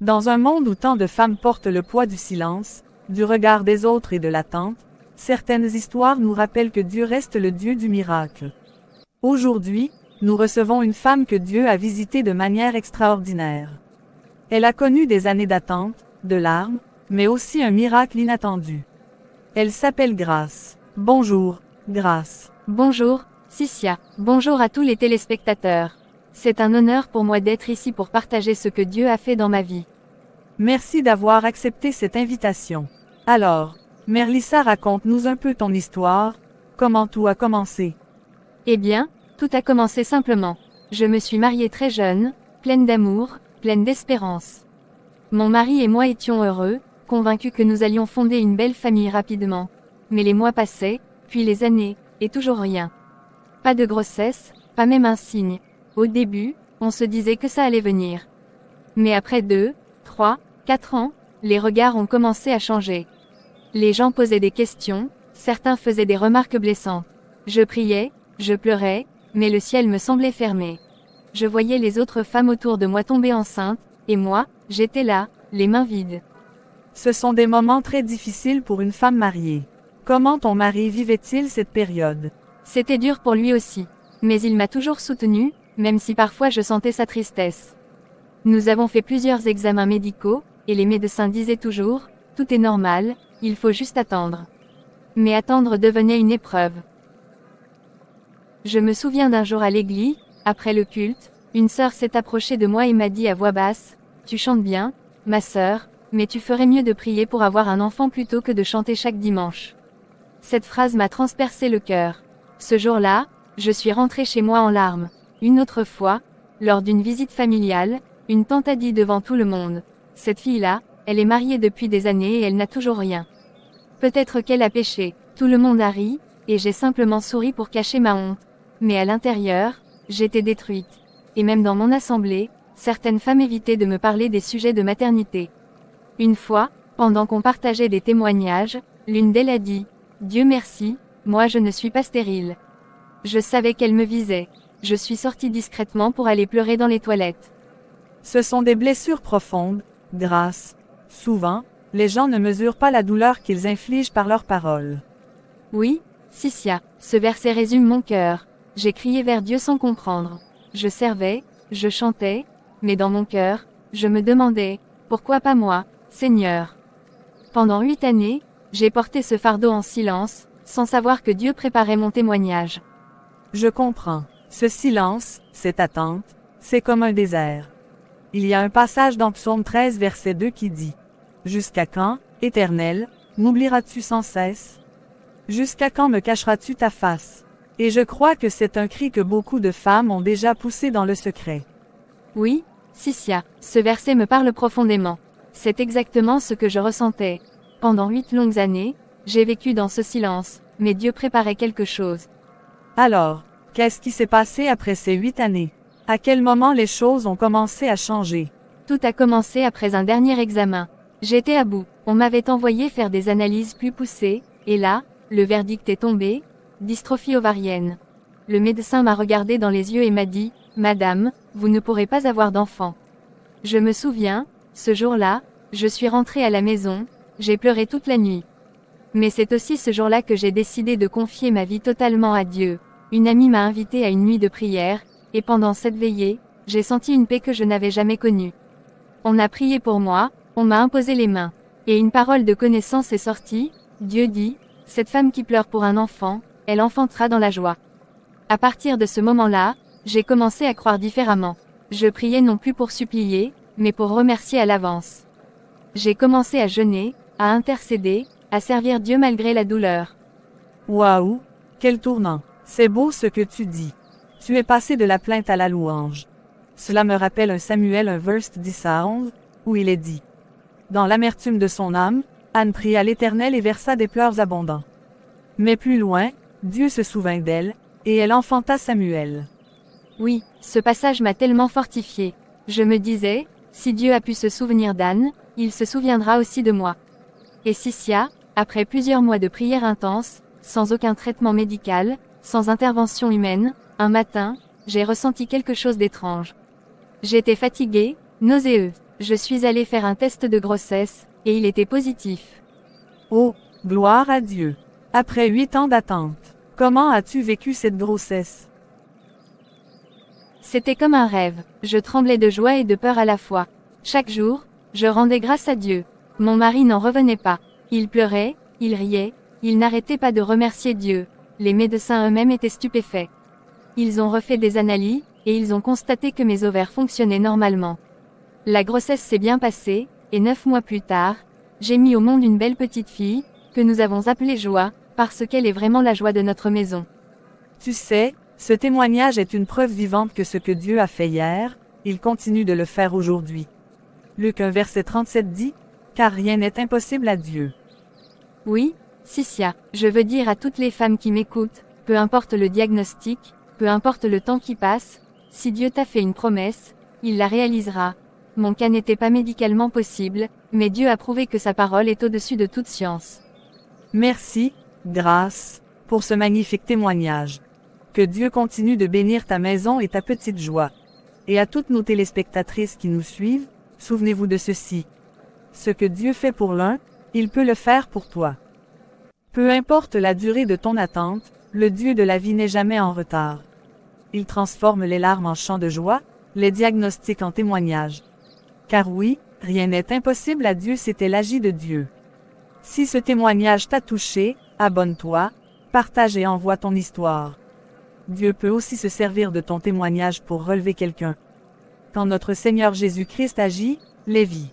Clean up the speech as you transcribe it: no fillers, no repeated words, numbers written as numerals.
Dans un monde où tant de femmes portent le poids du silence, du regard des autres et de l'attente, certaines histoires nous rappellent que Dieu reste le Dieu du miracle. Aujourd'hui, nous recevons une femme que Dieu a visitée de manière extraordinaire. Elle a connu des années d'attente, de larmes, mais aussi un miracle inattendu. Elle s'appelle Grâce. Bonjour, Grâce. Bonjour, Cicia. Bonjour à tous les téléspectateurs. C'est un honneur pour moi d'être ici pour partager ce que Dieu a fait dans ma vie. Merci d'avoir accepté cette invitation. Alors, Merlissa, raconte-nous un peu ton histoire. Comment tout a commencé? Eh bien, tout a commencé simplement. Je me suis mariée très jeune, pleine d'amour, pleine d'espérance. Mon mari et moi étions heureux, convaincus que nous allions fonder une belle famille rapidement. Mais les mois passaient, puis les années, et toujours rien. Pas de grossesse, pas même un signe. Au début, on se disait que ça allait venir. Mais après 2, 3, 4 ans, les regards ont commencé à changer. Les gens posaient des questions, certains faisaient des remarques blessantes. Je priais, je pleurais, mais le ciel me semblait fermé. Je voyais les autres femmes autour de moi tomber enceintes, et moi, j'étais là, les mains vides. Ce sont des moments très difficiles pour une femme mariée. Comment ton mari vivait-il cette période? C'était dur pour lui aussi. Mais il m'a toujours soutenue, même si parfois je sentais sa tristesse. Nous avons fait plusieurs examens médicaux, et les médecins disaient toujours, tout est normal, il faut juste attendre. Mais attendre devenait une épreuve. Je me souviens d'un jour à l'église, après le culte, une sœur s'est approchée de moi et m'a dit à voix basse, « Tu chantes bien, ma sœur, mais tu ferais mieux de prier pour avoir un enfant plutôt que de chanter chaque dimanche. » Cette phrase m'a transpercé le cœur. Ce jour-là, je suis rentrée chez moi en larmes. Une autre fois, lors d'une visite familiale, une tante a dit devant tout le monde, « Cette fille-là, elle est mariée depuis des années et elle n'a toujours rien. Peut-être qu'elle a péché. » Tout le monde a ri, et j'ai simplement souri pour cacher ma honte. Mais à l'intérieur, j'étais détruite. Et même dans mon assemblée, certaines femmes évitaient de me parler des sujets de maternité. Une fois, pendant qu'on partageait des témoignages, l'une d'elles a dit, « Dieu merci, moi je ne suis pas stérile. » Je savais qu'elle me visait. Je suis sortie discrètement pour aller pleurer dans les toilettes. Ce sont des blessures profondes, Grâce. Souvent, les gens ne mesurent pas la douleur qu'ils infligent par leurs paroles. Oui, Cicia, ce verset résume mon cœur. J'ai crié vers Dieu sans comprendre. Je servais, je chantais, mais dans mon cœur, je me demandais, pourquoi pas moi, Seigneur? Pendant 8 années, j'ai porté ce fardeau en silence, sans savoir que Dieu préparait mon témoignage. Je comprends. Ce silence, cette attente, c'est comme un désert. Il y a un passage dans Psaume 13 verset 2 qui dit « Jusqu'à quand, Éternel, m'oublieras-tu sans cesse? Jusqu'à quand me cacheras-tu ta face? » Et je crois que c'est un cri que beaucoup de femmes ont déjà poussé dans le secret. Oui, Cicia, ce verset me parle profondément. C'est exactement ce que je ressentais. Pendant 8 longues années, j'ai vécu dans ce silence, mais Dieu préparait quelque chose. Alors, qu'est-ce qui s'est passé après ces 8 années? À quel moment les choses ont commencé à changer? Tout a commencé après un dernier examen. J'étais à bout. On m'avait envoyé faire des analyses plus poussées, et là, le verdict est tombé, dystrophie ovarienne. Le médecin m'a regardé dans les yeux et m'a dit, « Madame, vous ne pourrez pas avoir d'enfant. » Je me souviens, ce jour-là, je suis rentrée à la maison, j'ai pleuré toute la nuit. Mais c'est aussi ce jour-là que j'ai décidé de confier ma vie totalement à Dieu. Une amie m'a invitée à une nuit de prière, et pendant cette veillée, j'ai senti une paix que je n'avais jamais connue. On a prié pour moi, on m'a imposé les mains. Et une parole de connaissance est sortie, Dieu dit, « Cette femme qui pleure pour un enfant, elle enfantera dans la joie. » À partir de ce moment-là, j'ai commencé à croire différemment. Je priais non plus pour supplier, mais pour remercier à l'avance. J'ai commencé à jeûner, à intercéder, à servir Dieu malgré la douleur. Waouh! Quel tournant! C'est beau ce que tu dis. Tu es passé de la plainte à la louange. Cela me rappelle un Samuel 1 verset 10 à 11, où il est dit. Dans l'amertume de son âme, Anne pria à l'Éternel et versa des pleurs abondants. Mais plus loin, Dieu se souvint d'elle, et elle enfanta Samuel. Oui, ce passage m'a tellement fortifié. Je me disais, si Dieu a pu se souvenir d'Anne, il se souviendra aussi de moi. Et Cicia, après plusieurs mois de prière intense, sans aucun traitement médical, sans intervention humaine, un matin, j'ai ressenti quelque chose d'étrange. J'étais fatiguée, nauséeuse. Je suis allée faire un test de grossesse, et il était positif. Oh, gloire à Dieu. Après 8 ans d'attente, comment as-tu vécu cette grossesse? C'était comme un rêve, je tremblais de joie et de peur à la fois. Chaque jour, je rendais grâce à Dieu. Mon mari n'en revenait pas. Il pleurait, il riait, il n'arrêtait pas de remercier Dieu. Les médecins eux-mêmes étaient stupéfaits. Ils ont refait des analyses, et ils ont constaté que mes ovaires fonctionnaient normalement. La grossesse s'est bien passée, et 9 mois plus tard, j'ai mis au monde une belle petite fille, que nous avons appelée Joie, parce qu'elle est vraiment la joie de notre maison. Tu sais, ce témoignage est une preuve vivante que ce que Dieu a fait hier, il continue de le faire aujourd'hui. Luc 1 verset 37 dit, « Car rien n'est impossible à Dieu. » Oui, Sissia, je veux dire à toutes les femmes qui m'écoutent, peu importe le diagnostic, peu importe le temps qui passe, si Dieu t'a fait une promesse, il la réalisera. Mon cas n'était pas médicalement possible, mais Dieu a prouvé que sa parole est au-dessus de toute science. Merci, grâce, pour ce magnifique témoignage. Que Dieu continue de bénir ta maison et ta petite joie. Et à toutes nos téléspectatrices qui nous suivent, souvenez-vous de ceci. Ce que Dieu fait pour l'un, il peut le faire pour toi. Peu importe la durée de ton attente, le Dieu de la vie n'est jamais en retard. Il transforme les larmes en chants de joie, les diagnostics en témoignages. Car oui, rien n'est impossible à Dieu, c'était l'agi de Dieu. Si ce témoignage t'a touché, abonne-toi, partage et envoie ton histoire. Dieu peut aussi se servir de ton témoignage pour relever quelqu'un. Quand notre Seigneur Jésus-Christ agit, les vies